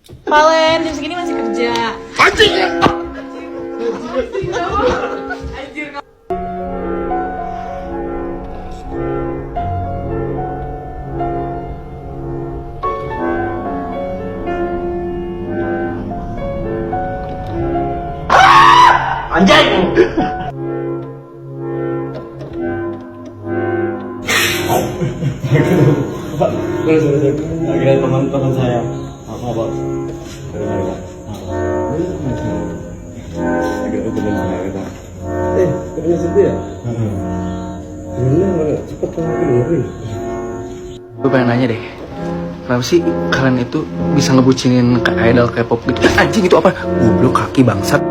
Valen, jam segini masih kerja. Anjing ya. Anjing. Pak, terus akhirnya teman-teman saya apa Pak? Akhirnya teman saya kita. Ternyata situ ya? Gimana cepet banget. Gue pengen nanya deh, kenapa sih kalian itu bisa ngebucinin ke idol K-pop gitu? Anjing itu apa? Goblok kaki bangsat.